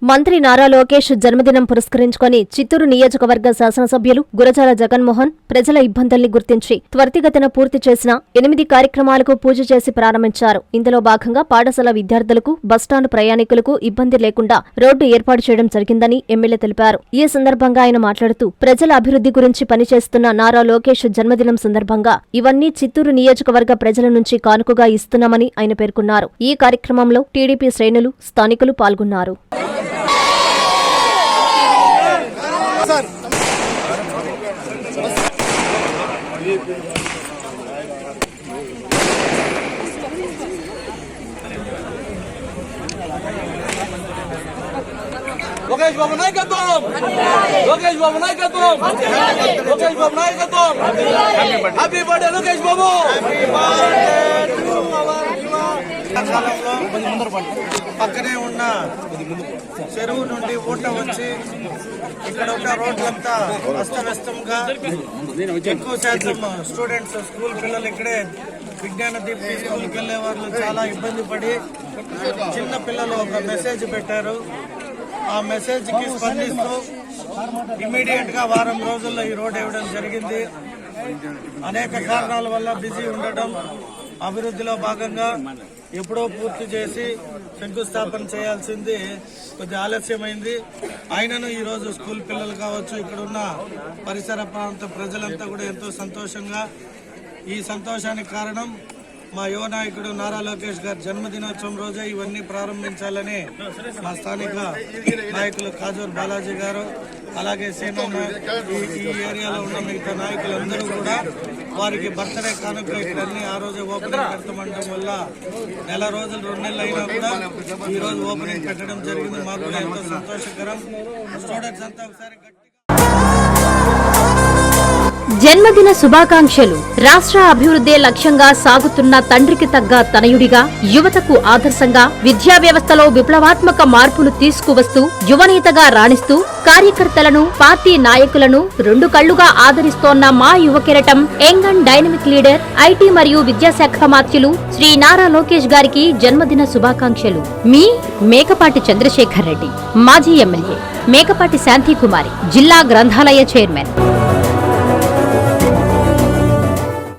మంత్రి నారా లోకేష్ జన్మదినం పురస్కరించుకొని చిత్తూరు నియోజకవర్గ శాసనసభ్యులు గురజాల జగన్మోహన్ ప్రజల ఇబ్బందుల్ని గుర్తించి త్వరితగతిన పూర్తి చేసిన 8 కార్యక్రమాలకు పూజ చేసి ప్రారంభించారు. ఇందులో భాగంగా పాఠశాల విద్యార్థులకు, బస్టాండ్ ప్రయాణికులకు ఇబ్బంది లేకుండా రోడ్డు ఏర్పాటు చేయడం జరిగిందని ఎమ్మెల్యే తెలిపారు. ఈ సందర్భంగా ఆయన మాట్లాడుతూ ప్రజల అభివృద్ధి గురించి పనిచేస్తున్న నారా లోకేష్ జన్మదినం సందర్భంగా ఇవన్నీ చిత్తూరు నియోజకవర్గ ప్రజల నుంచి కానుకగా ఇస్తున్నామని ఆయన పేర్కొన్నారు. ఈ కార్యక్రమంలో టీడీపీ శ్రేణులు, స్థానికులు పాల్గొన్నారు. లోకేష్ బాబు నాయకత్వం, లోకేష్ బాబు నాయకత్వం, లోకేష్ బాబు నాయకత్వం. Happy birthday Lokesh Babu. పక్కనే ఉన్న చెరువు నుండి ఊట వచ్చి ఇక్కడ ఉన్న రోడ్లంతా అస్తవ్యస్తంగా, ఎక్కువ శాతం స్టూడెంట్స్, స్కూల్ పిల్లలు ఇక్కడే విజ్ఞాన దీప్తి స్కూల్కి వెళ్లే వాళ్ళు చాలా ఇబ్బంది పడి చిన్న పిల్లలు ఒక మెసేజ్ పెట్టారు. ఆ మెసేజ్ కి స్పందిస్తూ ఇమీడియట్ గా వారం రోజుల్లో ఈ రోడ్ ఇవ్వడం జరిగింది. అనేక కారణాల వల్ల బిజీ ఉండటం, అభివృద్ధిలో భాగంగా ఎప్పుడో పూర్తి చేసి శంకుస్థాపన చేయాల్సింది కొద్ది ఆలస్యమైంది. అయినను ఈ రోజు స్కూల్ పిల్లలు కావచ్చు, ఇక్కడున్న పరిసర ప్రాంత ప్రజలంతా కూడా ఎంతో సంతోషంగా, ఈ సంతోషానికి కారణం మా యువ నాయకుడు నారా లోకేష్ గారి జన్మదినోత్సవం రోజే ఇవన్నీ ప్రారంభించాలని మా స్థానిక నాయకులు కాజూర్ బాలాజీ గారు, అలాగే సేన ఈ ఏరియాలో ఉన్న మిగతా నాయకులందరూ కూడా వారికి బర్త్డే కానుక ఇక్కడన్నీ ఆ రోజే ఓపెనింగ్ పెడతామంటం వల్ల నెల రోజులు 2 నెలలు అయినా కూడా ఈ రోజు ఓపెనింగ్ పెట్టడం జరిగింది. మాకు కూడా ఎంతో సంతోషకరం. స్టూడెంట్స్ అంతా ఒకసారి జన్మదిన శుభాకాంక్షలు. రాష్ట్ర అభివృద్ధే లక్ష్యంగా సాగుతున్న తండ్రికి తగ్గ తనయుడిగా, యువతకు ఆదర్శంగా, విద్యా వ్యవస్థలో విప్లవాత్మక మార్పులు తీసుకువస్తూ యువనేతగా రాణిస్తూ కార్యకర్తలను, పార్టీ నాయకులను 2 కళ్లుగా ఆదరిస్తోన్న మా యువ కెరటం, young and dynamic leader, IT మరియు విద్యాశాఖ మాత్యులు శ్రీ నారా లోకేష్ గారికి జన్మదిన శుభాకాంక్షలు. మీ మేకపాటి చంద్రశేఖర్ రెడ్డి, మాజీ ఎమ్మెల్యే, మేకపాటి శాంతికుమారి, జిల్లా గ్రంథాలయ చైర్మన్.